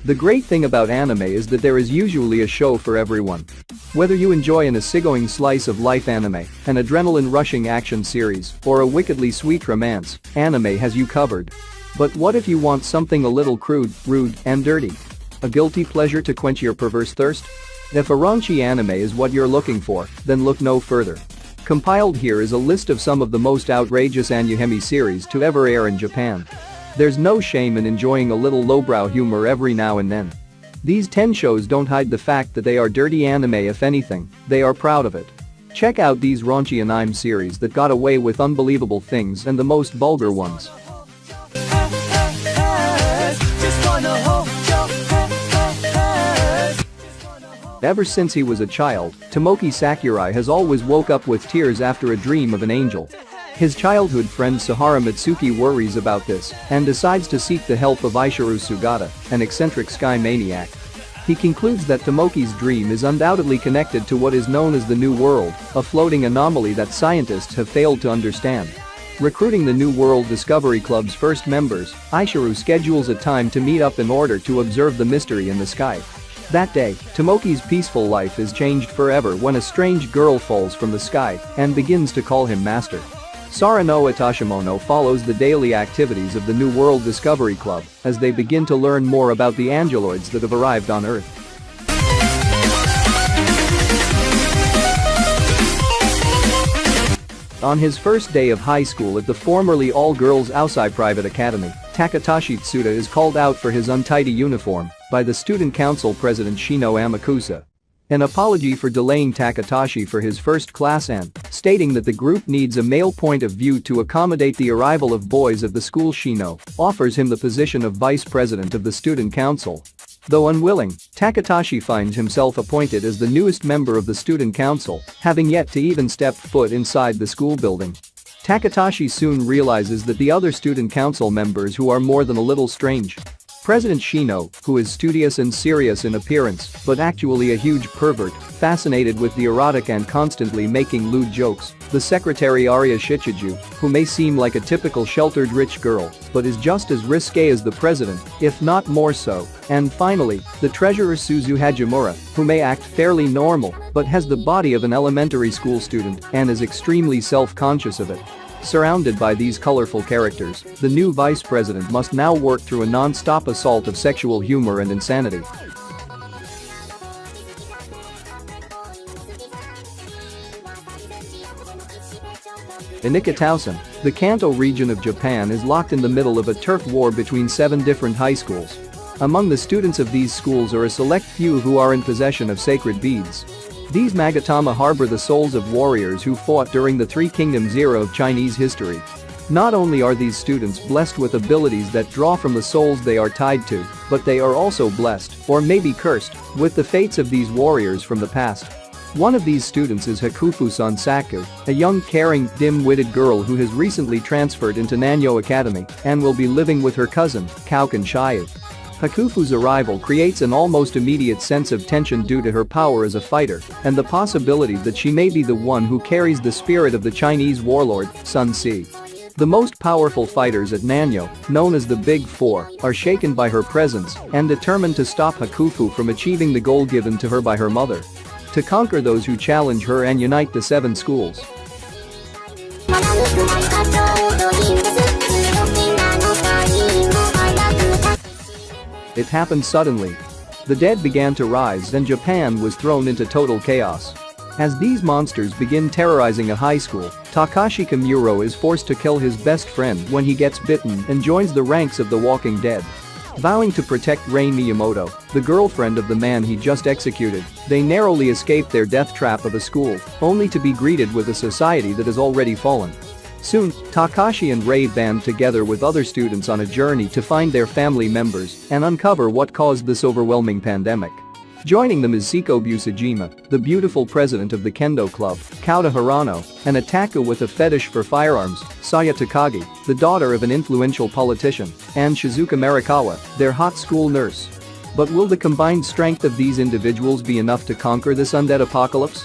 The great thing about anime is that there is usually a show for everyone. Whether you enjoy an easygoing slice of life anime, an adrenaline-rushing action series, or a wickedly sweet romance, anime has you covered. But what if you want something a little crude, rude, and dirty? A guilty pleasure to quench your perverse thirst? If a raunchy anime is what you're looking for, then look no further. Compiled here is a list of some of the most outrageous anime series to ever air in Japan. There's no shame in enjoying a little lowbrow humor every now and then. These 10 shows don't hide the fact that they are dirty anime. If anything, they are proud of it. Check out these raunchy anime series that got away with unbelievable things and the most vulgar ones. Ever since he was a child, Tomoki Sakurai has always woke up with tears after a dream of an angel. His childhood friend Sahara Mitsuki worries about this and decides to seek the help of Aishiru Sugata, an eccentric sky maniac. He concludes that Tomoki's dream is undoubtedly connected to what is known as the New World, a floating anomaly that scientists have failed to understand. Recruiting the New World Discovery Club's first members, Aishiru schedules a time to meet up in order to observe the mystery in the sky. That day, Tomoki's peaceful life is changed forever when a strange girl falls from the sky and begins to call him master. Sarano Itashimono follows the daily activities of the New World Discovery Club as they begin to learn more about the angeloids that have arrived on Earth. On his first day of high school at the formerly all-girls Aosai Private Academy, Takatashi Tsuda is called out for his untidy uniform by the student council president Shino Amakusa. An apology for delaying Takatashi for his first class and stating that the group needs a male point of view to accommodate the arrival of boys at the school. Shino offers him the position of vice president of the student council. Though unwilling, Takatashi finds himself appointed as the newest member of the student council, having yet to even step foot inside the school building. Takatashi soon realizes that the other student council members who are more than a little strange. President Shino, who is studious and serious in appearance but actually a huge pervert, fascinated with the erotic and constantly making lewd jokes, the secretary Arya Shichiju, who may seem like a typical sheltered rich girl but is just as risque as the president, if not more so, and finally, the treasurer Suzu Hajimura, who may act fairly normal but has the body of an elementary school student and is extremely self-conscious of it. Surrounded by these colorful characters, the new vice president must now work through a non-stop assault of sexual humor and insanity. In Ikki Tousen, the Kanto region of Japan is locked in the middle of a turf war between 7 different high schools. Among the students of these schools are a select few who are in possession of sacred beads. These Magatama harbor the souls of warriors who fought during the Three Kingdoms era of Chinese history. Not only are these students blessed with abilities that draw from the souls they are tied to, but they are also blessed, or maybe cursed, with the fates of these warriors from the past. One of these students is Hakufu-san Saku, a young caring, dim-witted girl who has recently transferred into Nanyo Academy and will be living with her cousin, Kaukan Shiyu. Hakufu's arrival creates an almost immediate sense of tension due to her power as a fighter and the possibility that she may be the one who carries the spirit of the Chinese warlord, Sun Ce. The most powerful fighters at Nanyo, known as the Big Four, are shaken by her presence and determined to stop Hakufu from achieving the goal given to her by her mother: to conquer those who challenge her and unite the 7 schools. It happened suddenly. The dead began to rise and Japan was thrown into total chaos. As these monsters begin terrorizing a high school, Takashi Kimuro is forced to kill his best friend when he gets bitten and joins the ranks of the Walking Dead. Vowing to protect Rei Miyamoto, the girlfriend of the man he just executed, they narrowly escape their death trap of a school, only to be greeted with a society that has already fallen. Soon, Takashi and Rei band together with other students on a journey to find their family members and uncover what caused this overwhelming pandemic. Joining them is Seiko Busujima, the beautiful president of the Kendo Club, Kauta Hirano, an otaku with a fetish for firearms, Saya Takagi, the daughter of an influential politician, and Shizuka Marikawa, their hot school nurse. But will the combined strength of these individuals be enough to conquer this undead apocalypse?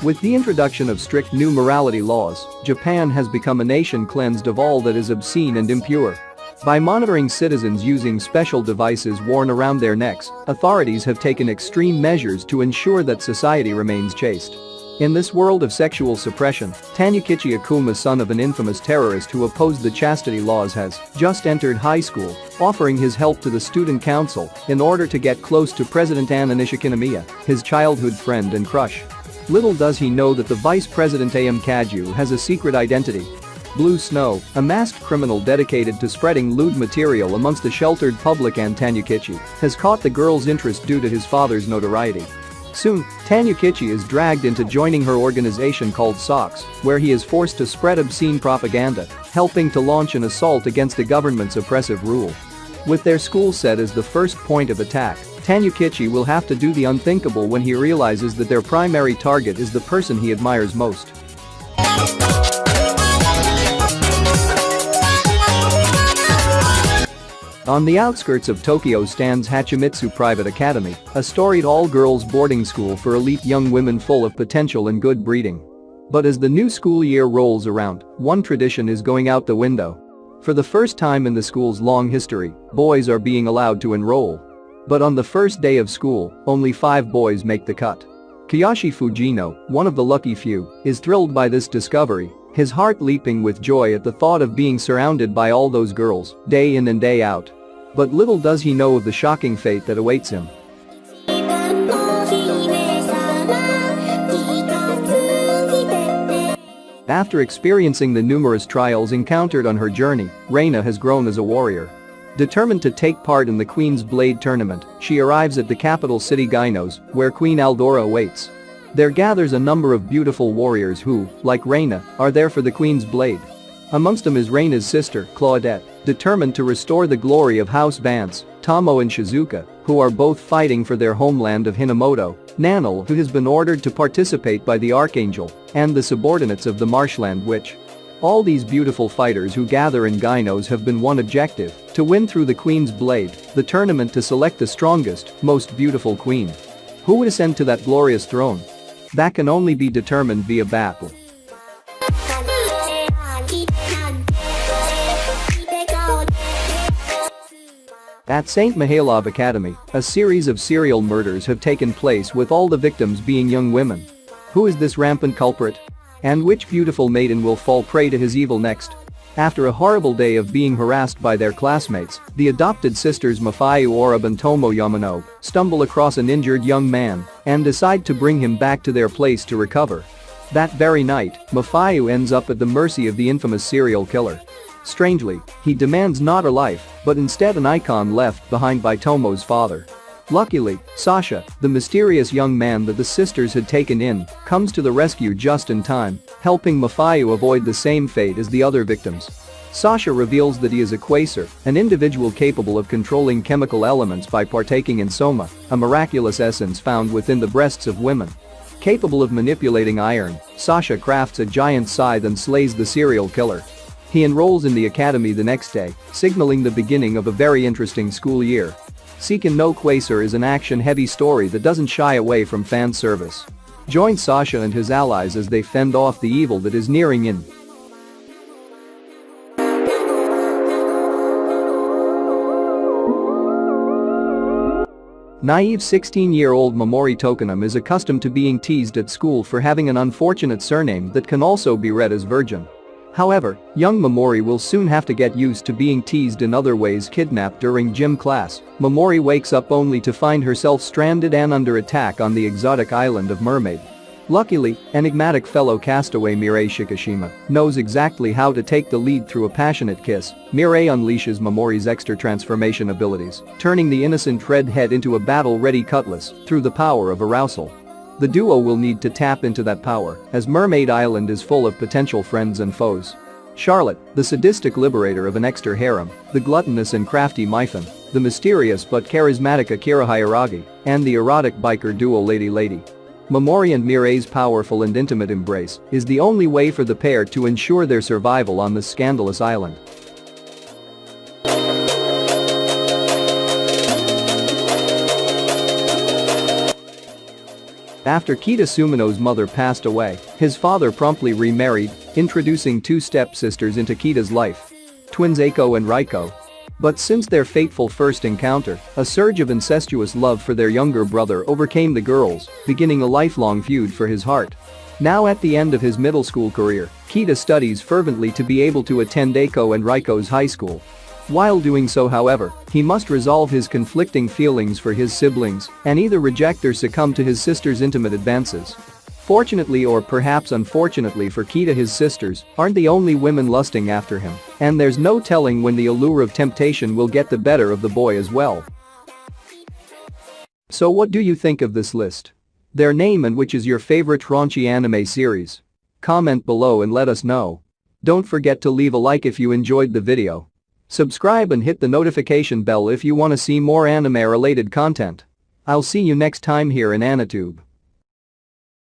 With the introduction of strict new morality laws, Japan has become a nation cleansed of all that is obscene and impure. By monitoring citizens using special devices worn around their necks, authorities have taken extreme measures to ensure that society remains chaste. In this world of sexual suppression, Tanyukichi Akuma, son of an infamous terrorist who opposed the chastity laws, has just entered high school, offering his help to the student council in order to get close to President Anna Nishikinomiya, his childhood friend and crush. Little does he know that the Vice President Am Kaju has a secret identity. Blue Snow, a masked criminal dedicated to spreading lewd material amongst the sheltered public, and Tanyukichi has caught the girl's interest due to his father's notoriety. Soon, Tanyukichi is dragged into joining her organization called SOX, where he is forced to spread obscene propaganda, helping to launch an assault against the government's oppressive rule. With their school set as the first point of attack, Tanyukichi will have to do the unthinkable when he realizes that their primary target is the person he admires most. On the outskirts of Tokyo stands Hachimitsu Private Academy, a storied all-girls boarding school for elite young women full of potential and good breeding. But as the new school year rolls around, one tradition is going out the window. For the first time in the school's long history, boys are being allowed to enroll. But on the first day of school, only 5 boys make the cut. Kiyoshi Fujino, one of the lucky few, is thrilled by this discovery, his heart leaping with joy at the thought of being surrounded by all those girls, day in and day out. But little does he know of the shocking fate that awaits him. After experiencing the numerous trials encountered on her journey, Reina has grown as a warrior. Determined to take part in the Queen's Blade tournament, she arrives at the capital city Gynos, where Queen Aldora awaits. There gathers a number of beautiful warriors who, like Reina, are there for the Queen's Blade. Amongst them is Reina's sister, Claudette, determined to restore the glory of House Vance, Tomo and Shizuka, who are both fighting for their homeland of Hinamoto, Nanel, who has been ordered to participate by the Archangel, and the subordinates of the Marshland Witch. All these beautiful fighters who gather in Gynos have been one objective: to win through the Queen's Blade, the tournament to select the strongest, most beautiful queen. Who would ascend to that glorious throne? That can only be determined via battle. At St. Mihailov Academy, a series of serial murders have taken place, with all the victims being young women. Who is this rampant culprit? And which beautiful maiden will fall prey to his evil next? After a horrible day of being harassed by their classmates, the adopted sisters Mafayu Orab and Tomo Yamano stumble across an injured young man and decide to bring him back to their place to recover. That very night, Mafayu ends up at the mercy of the infamous serial killer. Strangely, he demands not a life, but instead an icon left behind by Tomo's father. Luckily, Sasha, the mysterious young man that the sisters had taken in, comes to the rescue just in time, helping Mafayu avoid the same fate as the other victims. Sasha reveals that he is a Qwaser, an individual capable of controlling chemical elements by partaking in soma, a miraculous essence found within the breasts of women. Capable of manipulating iron, Sasha crafts a giant scythe and slays the serial killer. He enrolls in the academy the next day, signaling the beginning of a very interesting school year. Seiken no Qwaser is an action-heavy story that doesn't shy away from fan service. Join Sasha and his allies as they fend off the evil that is nearing in. Naive 16-year-old Momori Tokonam is accustomed to being teased at school for having an unfortunate surname that can also be read as virgin. However, young Momori will soon have to get used to being teased in other ways. Kidnapped during gym class, Momori wakes up only to find herself stranded and under attack on the exotic island of Mermaid. Luckily, enigmatic fellow castaway Mirai Shikishima knows exactly how to take the lead through a passionate kiss. Mirai unleashes Momori's extra transformation abilities, turning the innocent redhead into a battle-ready cutlass through the power of arousal. The duo will need to tap into that power, as Mermaid Island is full of potential friends and foes. Charlotte, the sadistic liberator of an extra harem, the gluttonous and crafty Mython, the mysterious but charismatic Akira Hyaragi, and the erotic biker duo Lady Lady. Momori and Mirai's powerful and intimate embrace is the only way for the pair to ensure their survival on this scandalous island. After Kita Sumino's mother passed away, his father promptly remarried, introducing two stepsisters into Kita's life. Twins Eiko and Raiko. But since their fateful first encounter, a surge of incestuous love for their younger brother overcame the girls, beginning a lifelong feud for his heart. Now at the end of his middle school career, Kita studies fervently to be able to attend Eiko and Raiko's high school. While doing so, however, he must resolve his conflicting feelings for his siblings and either reject or succumb to his sister's intimate advances. Fortunately or perhaps unfortunately for Kita, his sisters aren't the only women lusting after him, and there's no telling when the allure of temptation will get the better of the boy as well. So what do you think of this list? Their name and which is your favorite raunchy anime series? Comment below and let us know. Don't forget to leave a like if you enjoyed the video. Subscribe and hit the notification bell if you want to see more anime related content. I'll see you next time here in AniTube.